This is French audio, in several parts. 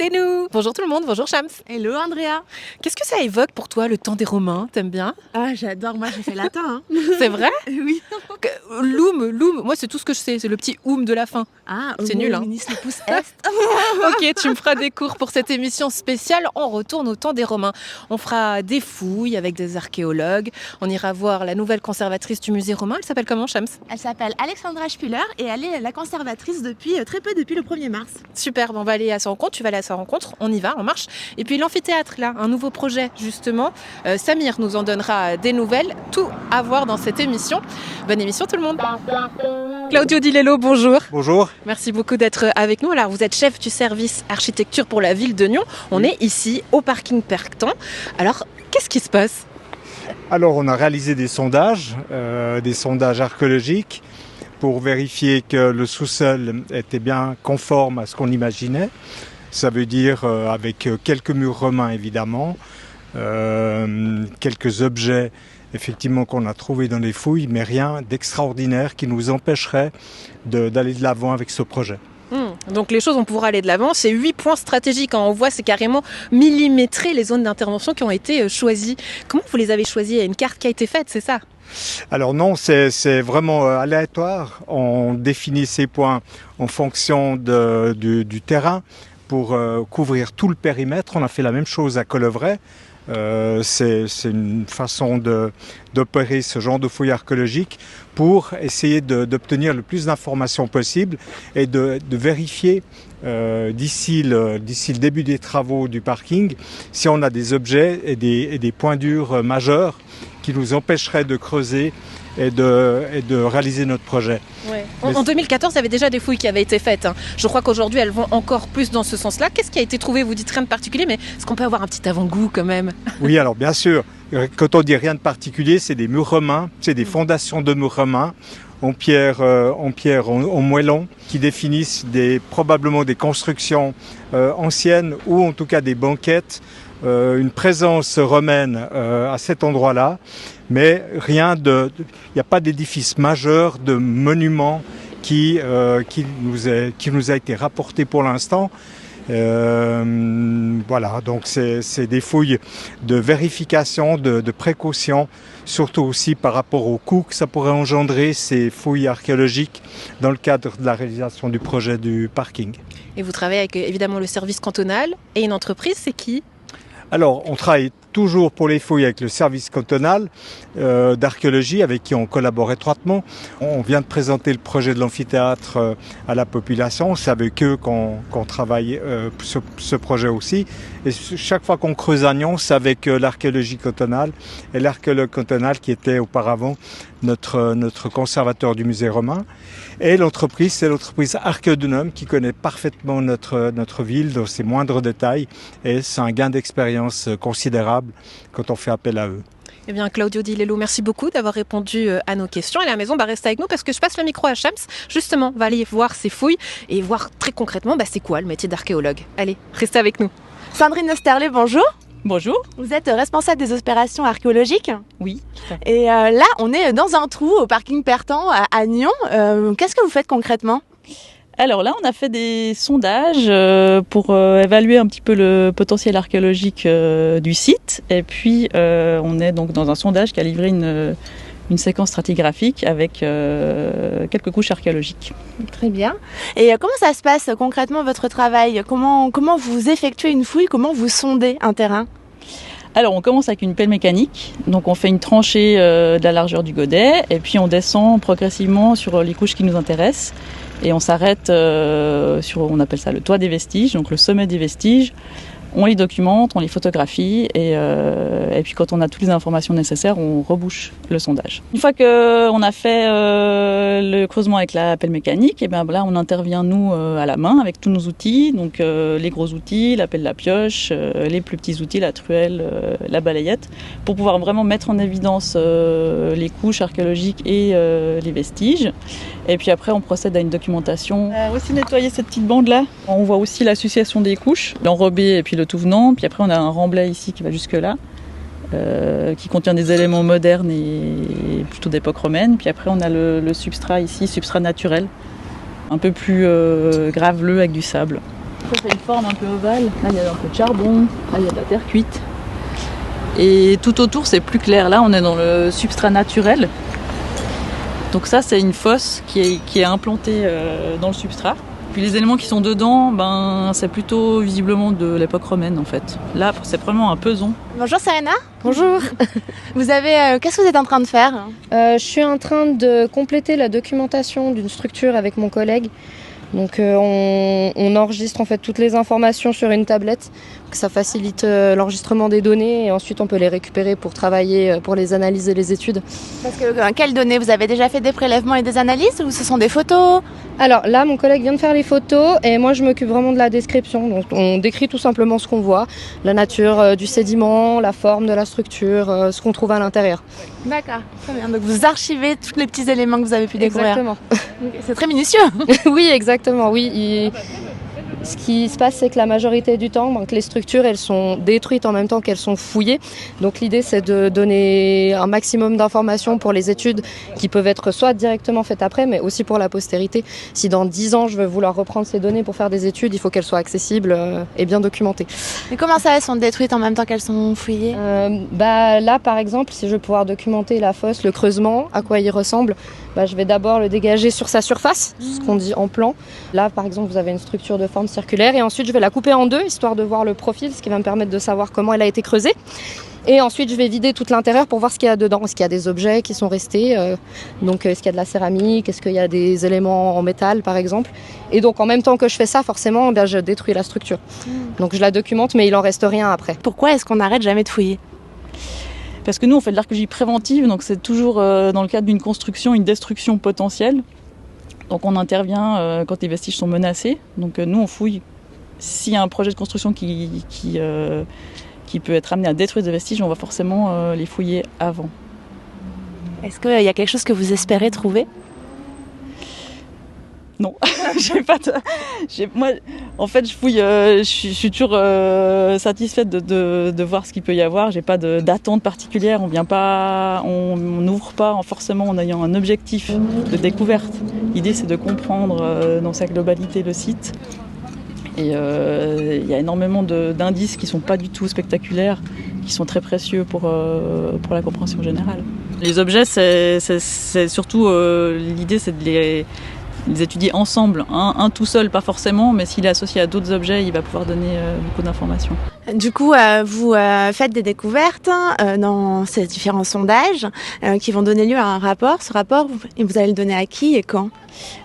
rencontrez nous. Bonjour tout le monde, bonjour Shams. Hello Andrea. Qu'est-ce que ça évoque pour toi le temps des Romains? T'aimes bien? Ah j'adore, moi j'ai fait latin. Hein. C'est vrai? Oui. Loum, moi c'est tout ce que je sais, c'est le petit oum de la fin. Ah, c'est nul hein. Ministre pouce est. Ok, tu me feras des cours pour cette émission spéciale. On retourne au temps des Romains. On fera des fouilles avec des archéologues. On ira voir la nouvelle conservatrice du musée romain. Elle s'appelle comment, Shams? Elle s'appelle Alexandra Spüler et elle est la conservatrice depuis le 1er mars. Super, on va aller à sa rencontre, tu vas aller à sa rencontre, on y va, on marche. Et puis l'amphithéâtre là, un nouveau projet justement. Samir nous en donnera des nouvelles, tout à voir dans cette émission. Bonne émission tout le monde. Claudio Di Lello, bonjour. Bonjour. Merci beaucoup d'être avec nous. Alors vous êtes chef du service architecture pour la ville de Nyon. On est ici au parking Perctan. Alors qu'est-ce qui se passe? Alors on a réalisé des sondages archéologiques pour vérifier que le sous-sol était bien conforme à ce qu'on imaginait. Ça veut dire avec quelques murs romains évidemment, quelques objets effectivement qu'on a trouvés dans les fouilles, mais rien d'extraordinaire qui nous empêcherait d'aller de l'avant avec ce projet. Donc les choses, on pourra aller de l'avant. C'est 8 points stratégiques. Quand on voit, c'est carrément millimétré les zones d'intervention qui ont été choisies. Comment vous les avez choisies? Il y a une carte qui a été faite, c'est ça? Alors non, c'est vraiment aléatoire. On définit ces points en fonction du terrain pour couvrir tout le périmètre. On a fait la même chose à Colevray. C'est une façon d'opérer ce genre de fouilles archéologiques pour essayer d'obtenir le plus d'informations possible et de vérifier d'ici le début des travaux du parking si on a des objets et des points durs majeurs qui nous empêcheraient de creuser et de réaliser notre projet. Ouais. En 2014, il y avait déjà des fouilles qui avaient été faites. Hein. Je crois qu'aujourd'hui, elles vont encore plus dans ce sens-là. Qu'est-ce qui a été trouvé? Vous dites rien de particulier, mais est-ce qu'on peut avoir un petit avant-goût quand même? Oui, alors bien sûr. Quand on dit rien de particulier, c'est des murs romains, c'est des fondations de murs romains en moellon qui définissent probablement des constructions anciennes ou en tout cas des banquettes. Une présence romaine à cet endroit-là, mais il n'y a pas d'édifice majeur, de monument qui nous a été rapporté pour l'instant. Voilà, donc c'est des fouilles de vérification, de précaution, surtout aussi par rapport au coût que ça pourrait engendrer, ces fouilles archéologiques, dans le cadre de la réalisation du projet du parking. Et vous travaillez avec évidemment le service cantonal et une entreprise, c'est qui? Alors, on travaille toujours pour les fouilles avec le service cantonal d'archéologie avec qui on collabore étroitement. On vient de présenter le projet de l'amphithéâtre à la population. C'est avec eux qu'on travaille ce projet aussi. Et chaque fois qu'on creuse à Nyon, c'est avec l'archéologie cantonale et l'archéologue cantonal qui était auparavant notre conservateur du musée romain. Et l'entreprise, c'est l'entreprise Archéodunum qui connaît parfaitement notre ville dans ses moindres détails. Et c'est un gain d'expérience considérable quand on fait appel à eux. Eh bien, Claudio Di Lello, merci beaucoup d'avoir répondu à nos questions. Et à la maison, restez avec nous parce que je passe le micro à Shams. Justement, on va aller voir ces fouilles et voir très concrètement c'est quoi le métier d'archéologue. Allez, restez avec nous. Sandrine Osterle, bonjour. Bonjour. Vous êtes responsable des opérations archéologiques. Oui. Et là, on est dans un trou au parking Pertan à Nyon. Qu'est-ce que vous faites concrètement? Alors là, on a fait des sondages pour évaluer un petit peu le potentiel archéologique du site. Et puis, on est donc dans un sondage qui a livré une séquence stratigraphique avec quelques couches archéologiques. Très bien. Et comment ça se passe concrètement votre travail? Comment vous effectuez une fouille? Comment vous sondez un terrain? Alors on commence avec une pelle mécanique, donc on fait une tranchée de la largeur du godet et puis on descend progressivement sur les couches qui nous intéressent et on s'arrête on appelle ça le toit des vestiges, donc le sommet des vestiges. On les documente, on les photographie et puis quand on a toutes les informations nécessaires, on rebouche le sondage. Une fois qu'on a fait le creusement avec la pelle mécanique, et bien là on intervient nous à la main avec tous nos outils, donc les gros outils, la pelle, la pioche, les plus petits outils, la truelle, la balayette, pour pouvoir vraiment mettre en évidence les couches archéologiques et les vestiges. Et puis après on procède à une documentation. On va aussi nettoyer cette petite bande là. On voit aussi l'association des couches, l'enrobé et puis le tout venant. Puis après on a un remblai ici qui va jusque là, qui contient des éléments modernes et plutôt d'époque romaine. Puis après on a le substrat ici, substrat naturel, un peu plus graveleux avec du sable. Ça fait une forme un peu ovale. Là, il y a un peu de charbon. Là, il y a de la terre cuite. Et tout autour, c'est plus clair. Là, on est dans le substrat naturel. Donc ça, c'est une fosse qui est implantée dans le substrat. Puis les éléments qui sont dedans, c'est plutôt visiblement de l'époque romaine en fait. Là, c'est vraiment un peson. Bonjour Serena. Bonjour. Qu'est-ce que vous êtes en train de faire? Je suis en train de compléter la documentation d'une structure avec mon collègue. Donc on enregistre en fait toutes les informations sur une tablette. Ça facilite l'enregistrement des données et ensuite on peut les récupérer pour travailler, pour les analyses et les études. Parce que quelles données? Vous avez déjà fait des prélèvements et des analyses ou ce sont des photos? Alors là, mon collègue vient de faire les photos et moi je m'occupe vraiment de la description. Donc on décrit tout simplement ce qu'on voit, la nature du sédiment, la forme de la structure, ce qu'on trouve à l'intérieur. D'accord, très bien. Donc vous archivez tous les petits éléments que vous avez pu découvrir. Exactement. C'est très minutieux. Oui, exactement. Oui. Ce qui se passe, c'est que la majorité du temps, les structures, elles sont détruites en même temps qu'elles sont fouillées. Donc l'idée, c'est de donner un maximum d'informations pour les études qui peuvent être soit directement faites après, mais aussi pour la postérité. Si dans 10 ans, je veux vouloir reprendre ces données pour faire des études, il faut qu'elles soient accessibles et bien documentées. Mais comment ça, elles sont détruites en même temps qu'elles sont fouillées? Là, par exemple, si je veux pouvoir documenter la fosse, le creusement, à quoi il ressemble, je vais d'abord le dégager sur sa surface, ce qu'on dit en plan. Là, par exemple, vous avez une structure de forme circulaire et ensuite, je vais la couper en deux, histoire de voir le profil, ce qui va me permettre de savoir comment elle a été creusée. Et ensuite, je vais vider tout l'intérieur pour voir ce qu'il y a dedans. Est-ce qu'il y a des objets qui sont restés donc, est-ce qu'il y a de la céramique? Est-ce qu'il y a des éléments en métal, par exemple? Et donc, en même temps que je fais ça, forcément, je détruis la structure. Donc, je la documente, mais il en reste rien après. Pourquoi est-ce qu'on n'arrête jamais de fouiller? Parce que nous, on fait de l'archéologie préventive, donc c'est toujours dans le cadre d'une construction, une destruction potentielle. Donc on intervient quand les vestiges sont menacés. Donc nous, on fouille. S'il y a un projet de construction qui peut être amené à détruire des vestiges, on va forcément les fouiller avant. Est-ce qu'il y a quelque chose que vous espérez trouver? Non, moi, en fait, je fouille. Je suis toujours satisfaite de voir ce qu'il peut y avoir. J'ai pas d'attente particulière. On n'ouvre pas forcément en ayant un objectif de découverte. L'idée, c'est de comprendre dans sa globalité le site. Et il y a énormément d'indices qui sont pas du tout spectaculaires, qui sont très précieux pour la compréhension générale. Les objets, c'est surtout l'idée, c'est de les étudier ensemble, un tout seul pas forcément, mais s'il est associé à d'autres objets, il va pouvoir donner beaucoup d'informations. Du coup, vous faites des découvertes dans ces différents sondages qui vont donner lieu à un rapport. Ce rapport, vous allez le donner à qui et quand?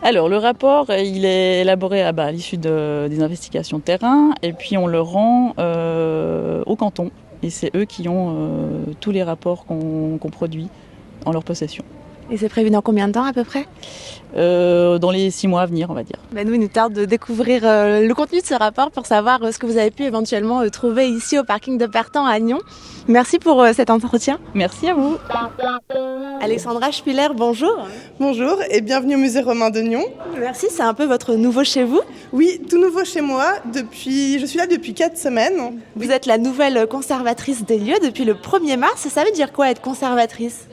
Alors, le rapport, il est élaboré à l'issue des investigations de terrain, et puis on le rend au canton. Et c'est eux qui ont tous les rapports qu'on produit en leur possession. Et c'est prévu dans combien de temps à peu près? Dans les 6 mois à venir, on va dire. Nous, il nous tarde de découvrir le contenu de ce rapport pour savoir ce que vous avez pu éventuellement trouver ici au parking de Pertan à Nyon. Merci pour cet entretien. Merci à vous. Alexandra Spiller, bonjour. Bonjour et bienvenue au musée romain de Nyon. Merci, c'est un peu votre nouveau chez vous? Oui, tout nouveau chez moi. Je suis là depuis 4 semaines. Vous êtes la nouvelle conservatrice des lieux depuis le 1er mars. Ça veut dire quoi être conservatrice?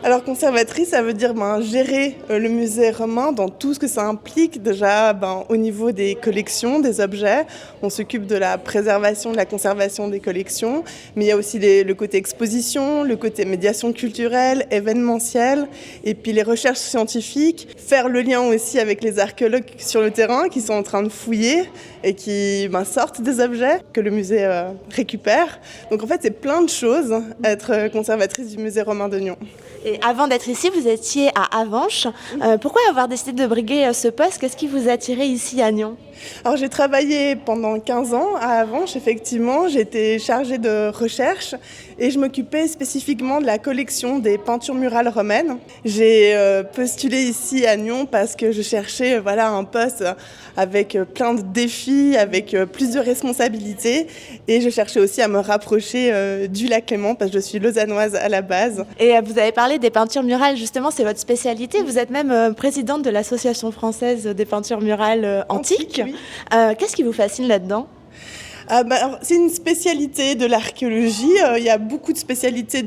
Alors conservatrice, ça veut dire gérer le musée romain dans tout ce que ça implique. Déjà au niveau des collections, des objets, on s'occupe de la préservation, de la conservation des collections, mais il y a aussi le côté exposition, le côté médiation culturelle, événementielle, et puis les recherches scientifiques, faire le lien aussi avec les archéologues sur le terrain qui sont en train de fouiller et qui sortent des objets que le musée récupère. Donc en fait, c'est plein de choses, être conservatrice du musée romain de Nyon. Et avant d'être ici, vous étiez à Avenches. Pourquoi avoir décidé de briguer ce poste? Qu'est-ce qui vous attirait ici à Nyon? Alors j'ai travaillé pendant 15 ans à Avenches, effectivement. J'étais chargée de recherche et je m'occupais spécifiquement de la collection des peintures murales romaines. J'ai postulé ici à Nyon parce que je cherchais un poste avec plein de défis, avec plusieurs responsabilités. Et je cherchais aussi à me rapprocher du lac Léman parce que je suis lausannoise à la base. Et vous avez parlé des peintures murales, justement, c'est votre spécialité. Vous êtes même présidente de l'Association française des peintures murales antiques. Oui. Qu'est-ce qui vous fascine là-dedans? C'est une spécialité de l'archéologie. Il y a beaucoup de spécialités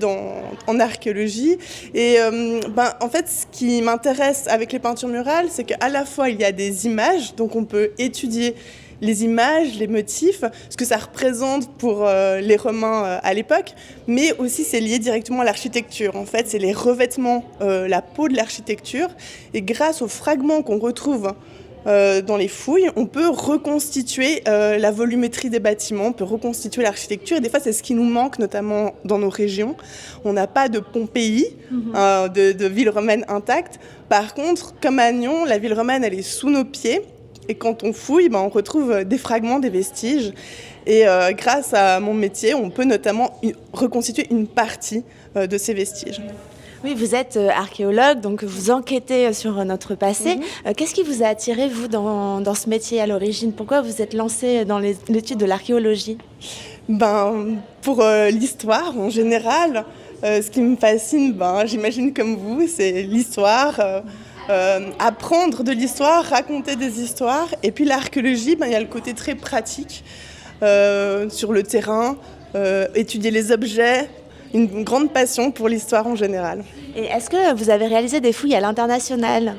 en archéologie. Et en fait, ce qui m'intéresse avec les peintures murales, c'est qu'à la fois, il y a des images, donc on peut étudier les images, les motifs, ce que ça représente pour les Romains à l'époque, mais aussi c'est lié directement à l'architecture. En fait, c'est les revêtements, la peau de l'architecture, et grâce aux fragments qu'on retrouve dans les fouilles, on peut reconstituer la volumétrie des bâtiments, on peut reconstituer l'architecture, et des fois c'est ce qui nous manque, notamment dans nos régions. On n'a pas de Pompéi, de ville romaine intacte. Par contre, comme à Nyon, la ville romaine elle est sous nos pieds, et quand on fouille, on retrouve des fragments, des vestiges, et grâce à mon métier, on peut notamment reconstituer une partie de ces vestiges. Oui, vous êtes archéologue, donc vous enquêtez sur notre passé. Qu'est-ce qui vous a attiré, vous, dans ce métier à l'origine? Pourquoi vous êtes lancé dans l'étude de l'archéologie? Pour l'histoire en général, ce qui me fascine, j'imagine comme vous, c'est l'histoire, apprendre de l'histoire, raconter des histoires. Et puis l'archéologie, il y a le côté très pratique sur le terrain, étudier les objets, une grande passion pour l'histoire en général. Et est-ce que vous avez réalisé des fouilles à l'international?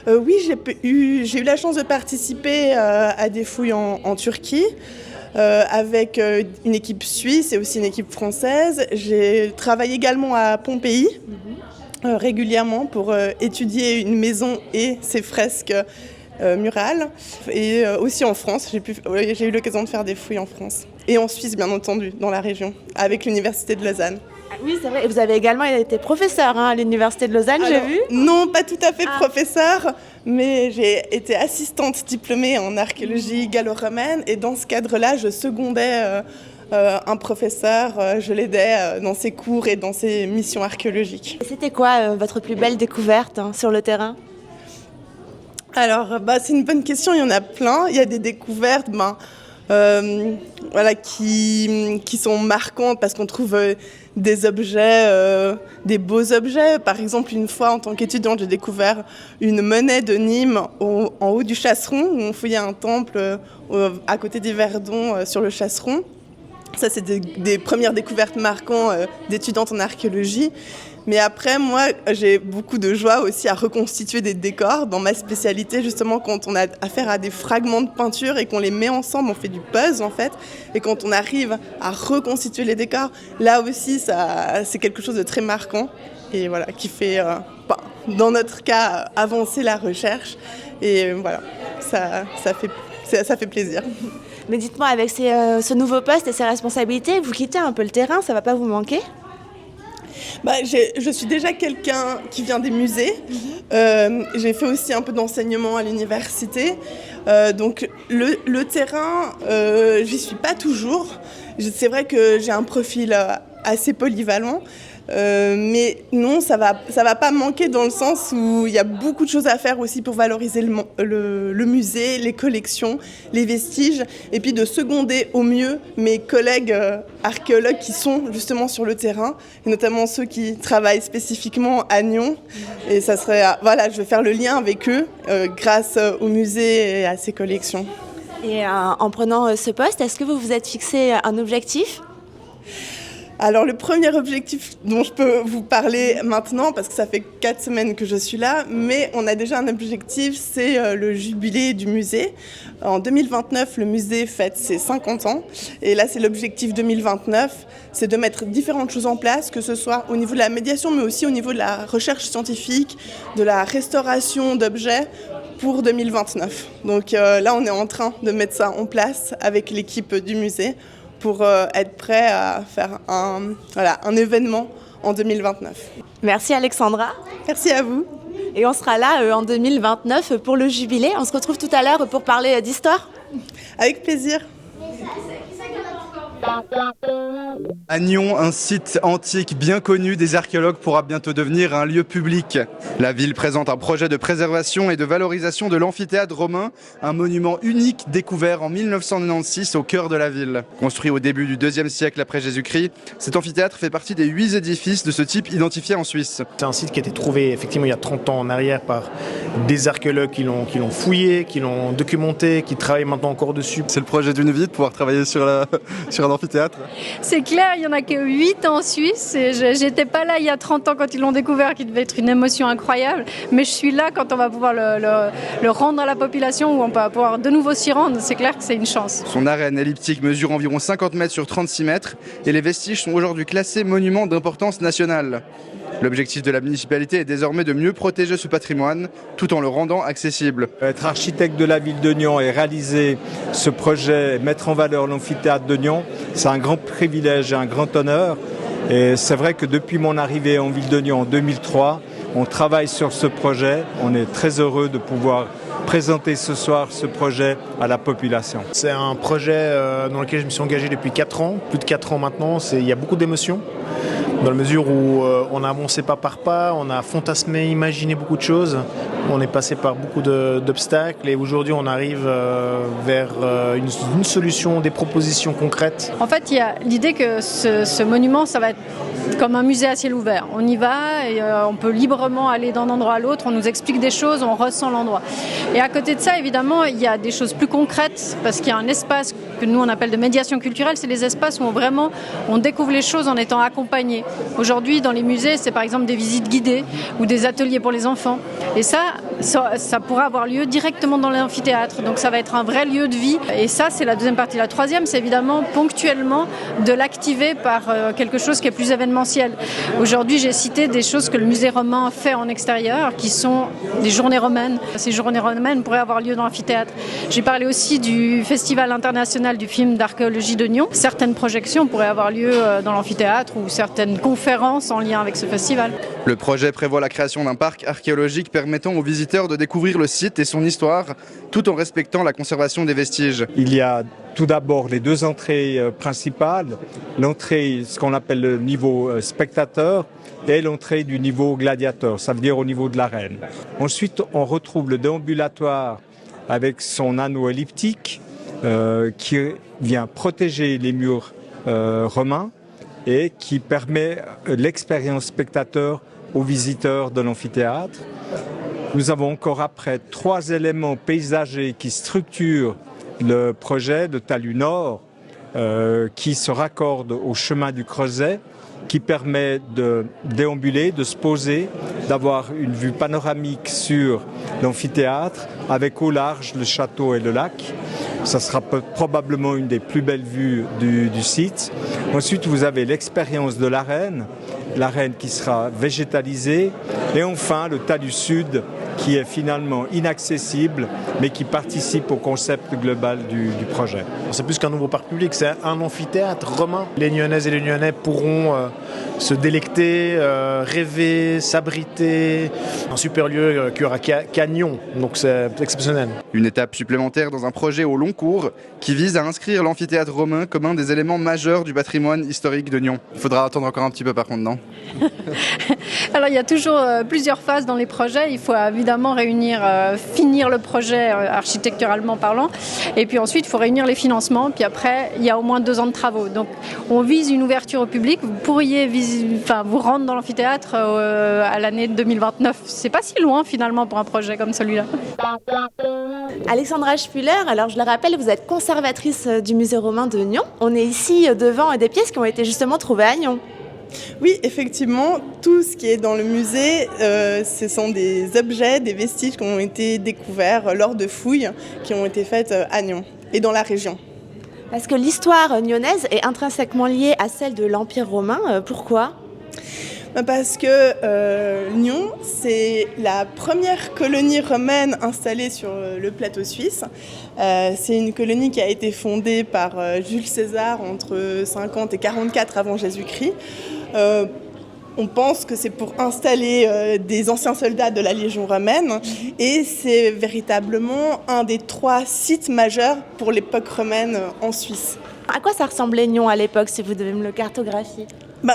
Oui, j'ai eu la chance de participer à des fouilles en Turquie avec une équipe suisse et aussi une équipe française. J'ai travaillé également à Pompéi régulièrement pour étudier une maison et ses fresques murales. Et aussi en France, j'ai eu l'occasion de faire des fouilles en France. Et en Suisse, bien entendu, dans la région, avec l'Université de Lausanne. Oui, c'est vrai. Et vous avez également été professeur à l'Université de Lausanne, j'ai vu. Non, pas tout à fait professeur, mais j'ai été assistante diplômée en archéologie gallo-romaine. Et dans ce cadre-là, je secondais un professeur, je l'aidais dans ses cours et dans ses missions archéologiques. Et c'était quoi votre plus belle découverte sur le terrain? Alors, c'est une bonne question, il y en a plein. Il y a des découvertes qui sont marquantes parce qu'on trouve des objets, des beaux objets. Par exemple, une fois, en tant qu'étudiante, j'ai découvert une monnaie de Nîmes en haut du Chasseron, où on fouillait un temple à côté d'Yverdon sur le Chasseron. Ça, c'est des premières découvertes marquantes d'étudiante en archéologie. Mais après, moi, j'ai beaucoup de joie aussi à reconstituer des décors dans ma spécialité, justement, quand on a affaire à des fragments de peinture et qu'on les met ensemble, on fait du puzzle, en fait. Et quand on arrive à reconstituer les décors, là aussi, c'est quelque chose de très marquant et voilà, qui fait, dans notre cas, avancer la recherche. Et voilà, ça fait plaisir. Mais dites-moi, avec ce nouveau poste et ces responsabilités, vous quittez un peu le terrain, ça ne va pas vous manquer ? Je suis déjà quelqu'un qui vient des musées. J'ai fait aussi un peu d'enseignement à l'université. Donc le terrain, j'y suis pas toujours. C'est vrai que j'ai un profil assez polyvalent. Mais non, ça va pas manquer dans le sens où il y a beaucoup de choses à faire aussi pour valoriser le musée, les collections, les vestiges, et puis de seconder au mieux mes collègues archéologues qui sont justement sur le terrain, et notamment ceux qui travaillent spécifiquement à Nyon. Et ça serait, je vais faire le lien avec eux grâce au musée et à ses collections. Et en prenant ce poste, est-ce que vous vous êtes fixé un objectif ? Alors le premier objectif dont je peux vous parler maintenant, parce que ça fait 4 semaines que je suis là, mais on a déjà un objectif, c'est le jubilé du musée. En 2029, le musée fête ses 50 ans, et là c'est l'objectif 2029, c'est de mettre différentes choses en place, que ce soit au niveau de la médiation, mais aussi au niveau de la recherche scientifique, de la restauration d'objets, pour 2029. Donc là on est en train de mettre ça en place avec l'équipe du musée, pour être prêt à faire un événement en 2029. Merci Alexandra. Merci à vous. Et on sera là en 2029 pour le jubilé. On se retrouve tout à l'heure pour parler d'histoire. Avec plaisir. À Nyon, un site antique bien connu des archéologues pourra bientôt devenir un lieu public. La ville présente un projet de préservation et de valorisation de l'amphithéâtre romain, un monument unique découvert en 1996 au cœur de la ville. Construit au début du IIe siècle après Jésus-Christ, cet amphithéâtre fait partie des 8 édifices de ce type identifiés en Suisse. C'est un site qui a été trouvé effectivement il y a 30 ans en arrière par des archéologues qui l'ont fouillé, qui l'ont documenté, qui travaillent maintenant encore dessus. C'est le projet d'une vie de pouvoir travailler sur un amphithéâtre? C'est clair, il n'y en a que 8 en Suisse. Et j'étais pas là il y a 30 ans quand ils l'ont découvert, qui devait être une émotion incroyable. Mais je suis là quand on va pouvoir le rendre à la population, où on va pouvoir de nouveau s'y rendre. C'est clair que c'est une chance. Son arène elliptique mesure environ 50 mètres sur 36 mètres et les vestiges sont aujourd'hui classés monuments d'importance nationale. L'objectif de la municipalité est désormais de mieux protéger ce patrimoine tout en le rendant accessible. Être architecte de la ville de Nyon et réaliser ce projet, mettre en valeur l'amphithéâtre de Nyon, c'est un grand privilège et un grand honneur. Et c'est vrai que depuis mon arrivée en ville de Nyon en 2003, on travaille sur ce projet. On est très heureux de pouvoir présenter ce soir ce projet à la population. C'est un projet dans lequel je me suis engagé depuis 4 ans, plus de 4 ans maintenant. Il y a beaucoup d'émotions, dans la mesure où on a avancé pas par pas, on a fantasmé, imaginé beaucoup de choses. On est passé par beaucoup d'obstacles et aujourd'hui on arrive vers une solution, des propositions concrètes. En fait, il y a l'idée que ce monument, ça va être comme un musée à ciel ouvert. On y va et on peut librement aller d'un endroit à l'autre, on nous explique des choses, on ressent l'endroit. Et à côté de ça, évidemment, il y a des choses plus concrètes parce qu'il y a un espace que nous on appelle de médiation culturelle, c'est les espaces où on découvre les choses en étant accompagné. Aujourd'hui, dans les musées, c'est par exemple des visites guidées ou des ateliers pour les enfants. Et ça pourra avoir lieu directement dans l'amphithéâtre. Donc ça va être un vrai lieu de vie. Et ça, c'est la deuxième partie. La troisième, c'est évidemment ponctuellement de l'activer par quelque chose qui est plus événementiel. Aujourd'hui, j'ai cité des choses que le musée romain fait en extérieur, qui sont des journées romaines. Ces journées romaines pourraient avoir lieu dans l'amphithéâtre. J'ai parlé aussi du Festival international du film d'archéologie de Nyon. Certaines projections pourraient avoir lieu dans l'amphithéâtre ou certaines conférences en lien avec ce festival. Le projet prévoit la création d'un parc archéologique permettant aux visiteurs de découvrir le site et son histoire, tout en respectant la conservation des vestiges. Il y a tout d'abord les 2 entrées principales, l'entrée, ce qu'on appelle le niveau spectateur, et l'entrée du niveau gladiateur, ça veut dire au niveau de l'arène. Ensuite, on retrouve le déambulatoire avec son anneau elliptique qui vient protéger les murs romains et qui permet l'expérience spectateur aux visiteurs de l'amphithéâtre. Nous avons encore après 3 éléments paysagers qui structurent le projet de talus nord qui se raccordent au chemin du Creuset, qui permet de déambuler, de se poser, d'avoir une vue panoramique sur l'amphithéâtre avec au large le château et le lac. Ça sera probablement une des plus belles vues du site. Ensuite, vous avez l'expérience de l'arène qui sera végétalisée. Et enfin, le talus sud qui est finalement inaccessible, mais qui participe au concept global du projet. C'est plus qu'un nouveau parc public, c'est un amphithéâtre romain. Les Nyonnaises et les Nyonnais pourront se délecter, rêver, s'abriter. Un super lieu qu'il y aura qu'à Nyon, donc c'est exceptionnel. Une étape supplémentaire dans un projet au long cours qui vise à inscrire l'amphithéâtre romain comme un des éléments majeurs du patrimoine historique de Nyon. Il faudra attendre encore un petit peu par contre, non? Alors il y a toujours plusieurs phases dans les projets. Il faut évidemment finir le projet architecturalement parlant. Et puis ensuite, il faut réunir les financements. Puis après, il y a au moins 2 ans de travaux. Donc on vise une ouverture au public. Vous pourriez vous rendre dans l'amphithéâtre à l'année 2029. C'est pas si loin finalement pour un projet comme celui-là. Alexandra Spuller, alors je le rappelle, vous êtes conservatrice du musée romain de Nyon. On est ici devant des pièces qui ont été justement trouvées à Nyon. Oui, effectivement, tout ce qui est dans le musée, ce sont des objets, des vestiges qui ont été découverts lors de fouilles qui ont été faites à Nyon et dans la région. Parce que l'histoire nyonnaise est intrinsèquement liée à celle de l'Empire romain. Pourquoi ? Parce que Nyon, c'est la première colonie romaine installée sur le plateau suisse. C'est une colonie qui a été fondée par Jules César entre 50 et 44 avant Jésus-Christ. On pense que c'est pour installer des anciens soldats de la Légion romaine et c'est véritablement un des 3 sites majeurs pour l'époque romaine en Suisse. À quoi ça ressemblait Nyon à l'époque, si vous devez me le cartographier ?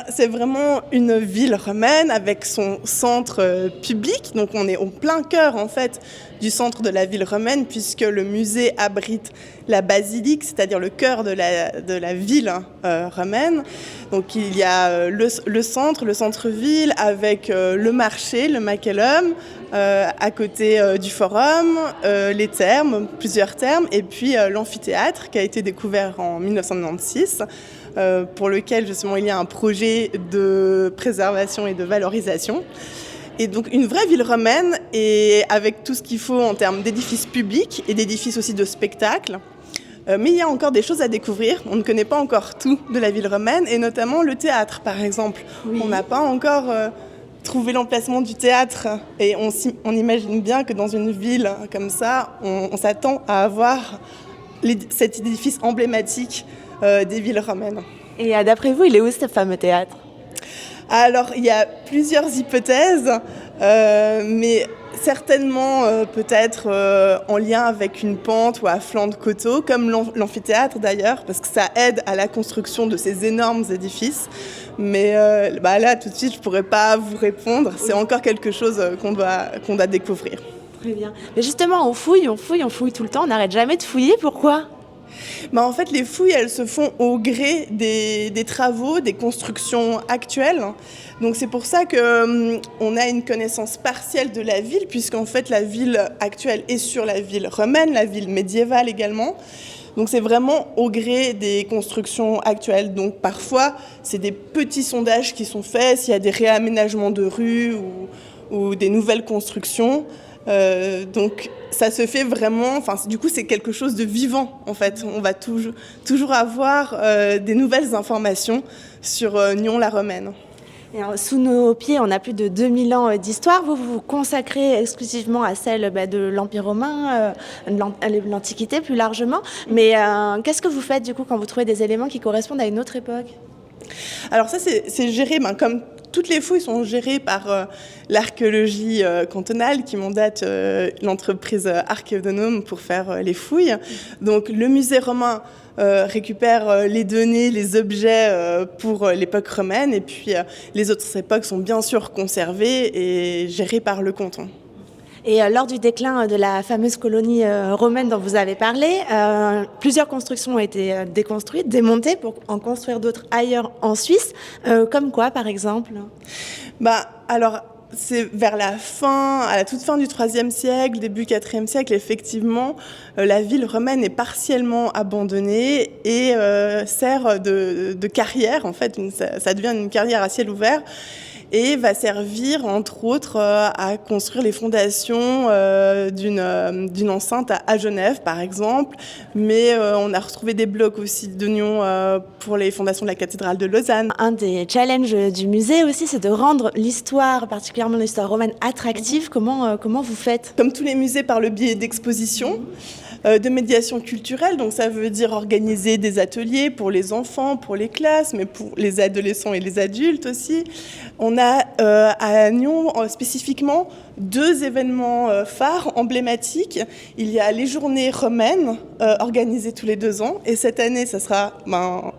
C'est vraiment une ville romaine avec son centre public. Donc on est au plein cœur en fait du centre de la ville romaine puisque le musée abrite la basilique, c'est-à-dire le cœur de la ville romaine. Donc il y a le centre-ville avec le marché, le Macellum, à côté du forum, les thermes, plusieurs thermes, et puis l'amphithéâtre qui a été découvert en 1996, pour lequel justement il y a un projet de préservation et de valorisation. Et donc une vraie ville romaine, et avec tout ce qu'il faut en termes d'édifices publics et d'édifices aussi de spectacles. Mais il y a encore des choses à découvrir. On ne connaît pas encore tout de la ville romaine, et notamment le théâtre, par exemple. Oui. On n'a pas encore trouvé l'emplacement du théâtre, et on imagine bien que dans une ville comme ça, on s'attend à avoir cet édifice emblématique des villes romaines. Et d'après vous, il est où ce fameux théâtre ? Alors, il y a plusieurs hypothèses, mais certainement peut-être en lien avec une pente ou à flanc de coteau, comme l'amphithéâtre d'ailleurs, parce que ça aide à la construction de ces énormes édifices. Mais là, tout de suite, je ne pourrais pas vous répondre. C'est encore quelque chose qu'on doit découvrir. Très bien. Mais justement, on fouille tout le temps. On n'arrête jamais de fouiller. Pourquoi ? En fait, les fouilles, elles se font au gré des travaux, des constructions actuelles. Donc c'est pour ça qu'on a une connaissance partielle de la ville, puisqu'en fait la ville actuelle est sur la ville romaine, la ville médiévale également. Donc c'est vraiment au gré des constructions actuelles. Donc parfois, c'est des petits sondages qui sont faits, s'il y a des réaménagements de rues ou des nouvelles constructions. Donc ça se fait vraiment, du coup c'est quelque chose de vivant en fait. On va toujours avoir des nouvelles informations sur Nyon-la-Romaine. Et alors, sous nos pieds, on a plus de 2000 ans d'histoire. Vous vous consacrez exclusivement à celle de l'Empire romain, l'Antiquité plus largement. Mais qu'est-ce que vous faites du coup quand vous trouvez des éléments qui correspondent à une autre époque ? Alors ça c'est géré comme toutes les fouilles sont gérées par l'archéologie cantonale qui mandate l'entreprise Archéodonome pour faire les fouilles. Donc le musée romain récupère les données, les objets pour l'époque romaine, et puis les autres époques sont bien sûr conservées et gérées par le canton. Et lors du déclin de la fameuse colonie romaine dont vous avez parlé, plusieurs constructions ont été déconstruites, démontées pour en construire d'autres ailleurs en Suisse. Comme quoi, par exemple ? Alors, c'est vers à la toute fin du IIIe siècle, début IVe siècle, effectivement, la ville romaine est partiellement abandonnée et sert de carrière. En fait, ça devient une carrière à ciel ouvert. Et va servir, entre autres, à construire les fondations d'une enceinte à Genève, par exemple. Mais on a retrouvé des blocs aussi d'oignons pour les fondations de la cathédrale de Lausanne. Un des challenges du musée aussi, c'est de rendre l'histoire, particulièrement l'histoire romaine, attractive. Comment vous faites ? Comme tous les musées, par le biais d'expositions. De médiation culturelle, donc ça veut dire organiser des ateliers pour les enfants, pour les classes, mais pour les adolescents et les adultes aussi. On a à Nyon spécifiquement 2 événements phares, emblématiques. Il y a les journées romaines organisées tous les 2 ans, et cette année, ça sera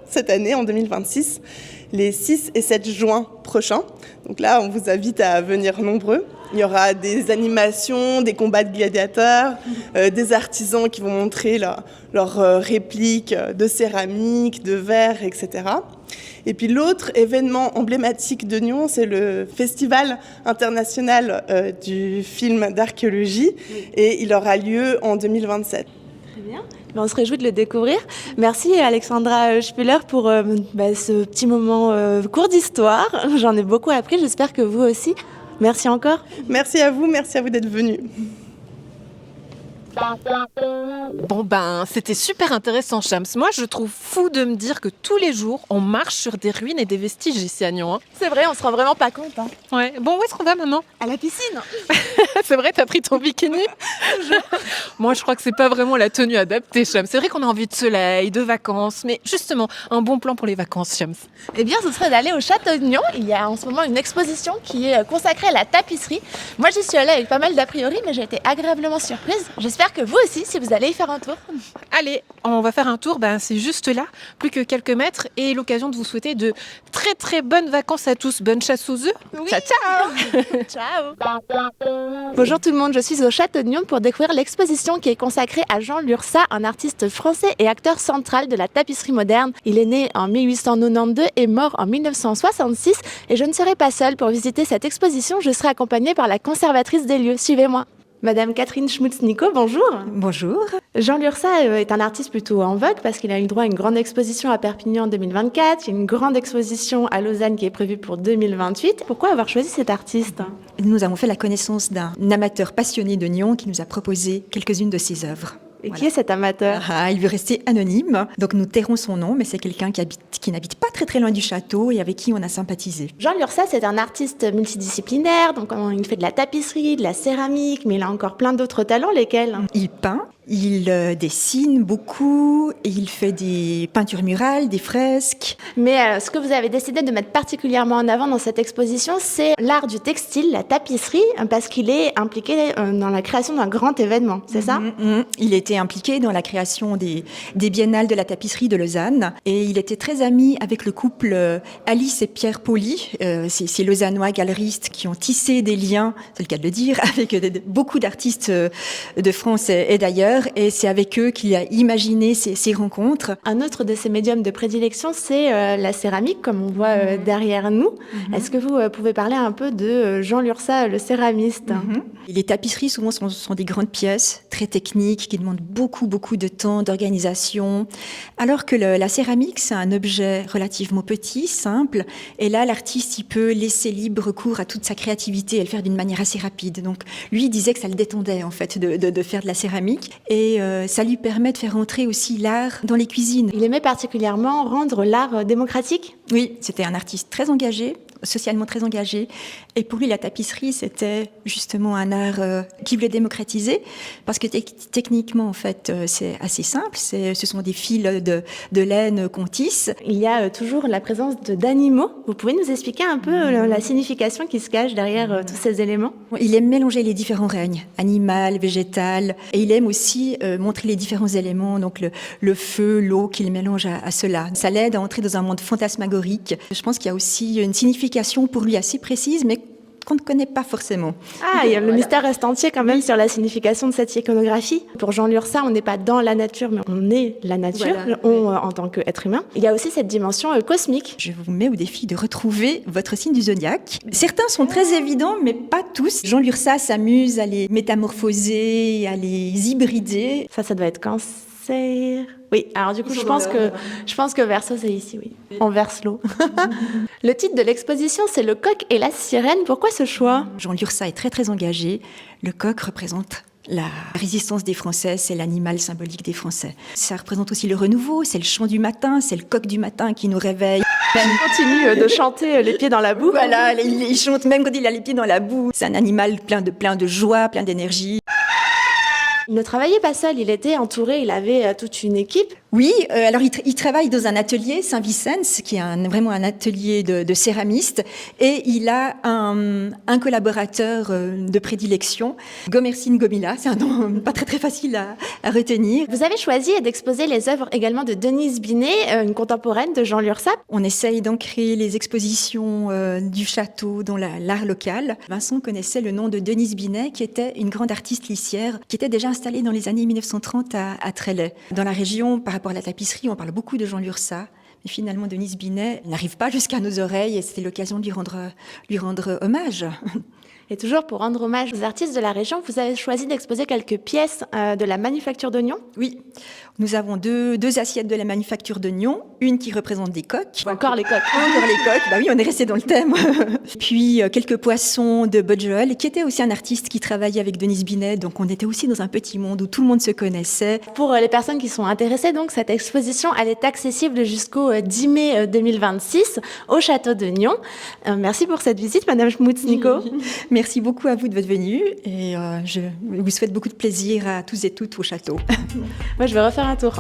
cette année en 2026, les 6 et 7 juin prochains. Donc là, on vous invite à venir nombreux. Il y aura des animations, des combats de gladiateurs, des artisans qui vont montrer leurs répliques de céramique, de verre, etc. Et puis l'autre événement emblématique de Nyon, c'est le Festival international du film d'archéologie, et il aura lieu en 2027. Très bien. On se réjouit de le découvrir. Merci Alexandra Spuller pour ce petit moment court d'histoire. J'en ai beaucoup appris, j'espère que vous aussi. Merci encore. Merci à vous d'être venus. Bon c'était super intéressant, Shams. Moi, je trouve fou de me dire que tous les jours, on marche sur des ruines et des vestiges ici à Nyon. C'est vrai, on se rend vraiment pas compte. Ouais. Bon, où est-ce qu'on va maintenant ? À la piscine. C'est vrai, t'as pris ton bikini ? Moi, je crois que c'est pas vraiment la tenue adaptée, Shams. C'est vrai qu'on a envie de soleil, de vacances, mais justement, un bon plan pour les vacances, Shams. Eh bien, ce serait d'aller au château de Nyon. Il y a en ce moment une exposition qui est consacrée à la tapisserie. Moi, j'y suis allée avec pas mal d'a priori, mais j'ai été agréablement surprise. J'espère j'espère que vous aussi, si vous allez y faire un tour. Allez, on va faire un tour, c'est juste là, plus que quelques mètres, et l'occasion de vous souhaiter de très très bonnes vacances à tous. Bonne chasse aux œufs. Oui. Ciao, ciao. Ciao. Bonjour tout le monde, je suis au Château de Nyon pour découvrir l'exposition qui est consacrée à Jean Lurçat, un artiste français et acteur central de la tapisserie moderne. Il est né en 1892 et mort en 1966, et je ne serai pas seule pour visiter cette exposition, je serai accompagnée par la conservatrice des lieux. Suivez-moi. Madame Catherine Schmutz-Nico, bonjour. Bonjour. Jean Lurçat est un artiste plutôt en vogue parce qu'il a eu droit à une grande exposition à Perpignan en 2024, il y a une grande exposition à Lausanne qui est prévue pour 2028. Pourquoi avoir choisi cet artiste ? Nous avons fait la connaissance d'un amateur passionné de Nyon qui nous a proposé quelques-unes de ses œuvres. Et qui est cet amateur ? Il veut rester anonyme, donc nous tairons son nom, mais c'est quelqu'un qui n'habite pas très très loin du château et avec qui on a sympathisé. Jean Lurçat, c'est un artiste multidisciplinaire, donc il fait de la tapisserie, de la céramique, mais il a encore plein d'autres talents, lesquels ? Il peint, il dessine beaucoup, et il fait des peintures murales, des fresques. Mais ce que vous avez décidé de mettre particulièrement en avant dans cette exposition, c'est l'art du textile, la tapisserie, parce qu'il est impliqué dans la création d'un grand événement, c'est ça ? Il était impliqué dans la création des biennales de la tapisserie de Lausanne, et il était très ami avec le couple Alice et Pierre Pauly, ces lausannois galeristes qui ont tissé des liens, c'est le cas de le dire, avec beaucoup d'artistes de France et d'ailleurs. Et c'est avec eux qu'il a imaginé ces rencontres. Un autre de ses médiums de prédilection, c'est la céramique, comme on voit derrière nous. Est-ce que vous pouvez parler un peu de Jean Lurçat, le céramiste ? Les tapisseries, souvent, sont des grandes pièces, très techniques, qui demandent beaucoup de temps, d'organisation. Alors que la céramique, c'est un objet relativement petit, simple. Et là, l'artiste, il peut laisser libre cours à toute sa créativité et le faire d'une manière assez rapide. Donc, lui, il disait que ça le détendait, en fait, de faire de la céramique. Et ça lui permet de faire entrer aussi l'art dans les cuisines. Il aimait particulièrement rendre l'art démocratique ? Oui, c'était un artiste très engagé, socialement très engagé. Et pour lui, la tapisserie, c'était justement un art qui voulait démocratiser, parce que techniquement, en fait, c'est assez simple. Ce sont des fils de laine qu'on tisse. Il y a toujours la présence d'animaux. Vous pouvez nous expliquer un peu la signification qui se cache derrière tous ces éléments ? Il aime mélanger les différents règnes, animal, végétal, et il aime aussi montrer les différents éléments, donc le feu, l'eau, qu'il mélange à cela. Ça l'aide à entrer dans un monde fantasmagorique. Je pense qu'il y a aussi une signification pour lui assez précise, mais qu'on ne connaît pas forcément. Le mystère reste entier quand même sur la signification de cette iconographie. Pour Jean Lurçat, on n'est pas dans la nature, mais on est la nature, en tant qu'être humain. Il y a aussi cette dimension cosmique. Je vous mets au défi de retrouver votre signe du zodiaque. Certains sont très évidents, mais pas tous. Jean Lurçat s'amuse à les métamorphoser, à les hybrider. Ça doit être Cancer. Oui, alors du coup, je pense que Verseau, c'est ici, oui. On verse l'eau. Le titre de l'exposition, c'est Le coq et la sirène. Pourquoi ce choix ? Jean Lurçat est très très engagé. Le coq représente la résistance des Français, c'est l'animal symbolique des Français. Ça représente aussi le renouveau, c'est le chant du matin, c'est le coq du matin qui nous réveille. Il continue de chanter les pieds dans la boue. Voilà, il chante même quand il a les pieds dans la boue. C'est un animal plein de joie, plein d'énergie. Il ne travaillait pas seul, il était entouré, il avait toute une équipe. Oui, alors il travaille dans un atelier Saint-Vicence, qui est vraiment un atelier de céramistes, et il a un collaborateur de prédilection, Gomercine Gomila, c'est un nom pas très facile à retenir. Vous avez choisi d'exposer les œuvres également de Denise Binet, une contemporaine de Jean Lurçat. On essaye d'ancrer les expositions du château dans l'art local. Vincent connaissait le nom de Denise Binet, qui était une grande artiste lissière, qui était déjà installée dans les années 1930 à Trélay. Dans la région, par rapport à la tapisserie, on parle beaucoup de Jean Lurçat, mais finalement Denise Binet n'arrive pas jusqu'à nos oreilles et c'était l'occasion de lui rendre hommage. Et toujours pour rendre hommage aux artistes de la région, vous avez choisi d'exposer quelques pièces de la manufacture de Nyon. Oui, nous avons deux assiettes de la manufacture de Nyon, une qui représente des coqs. Encore les coqs. Encore les coqs, bah oui, on est resté dans le thème. Puis quelques poissons de Bodjoel, qui était aussi un artiste qui travaillait avec Denise Binet, donc on était aussi dans un petit monde où tout le monde se connaissait. Pour les personnes qui sont intéressées, donc cette exposition, elle est accessible jusqu'au 10 mai 2026 au château de Nyon. Merci pour cette visite, Madame Schmutz-Nico. Merci beaucoup à vous de votre venue et je vous souhaite beaucoup de plaisir à tous et toutes au château. Moi, je vais refaire un tour.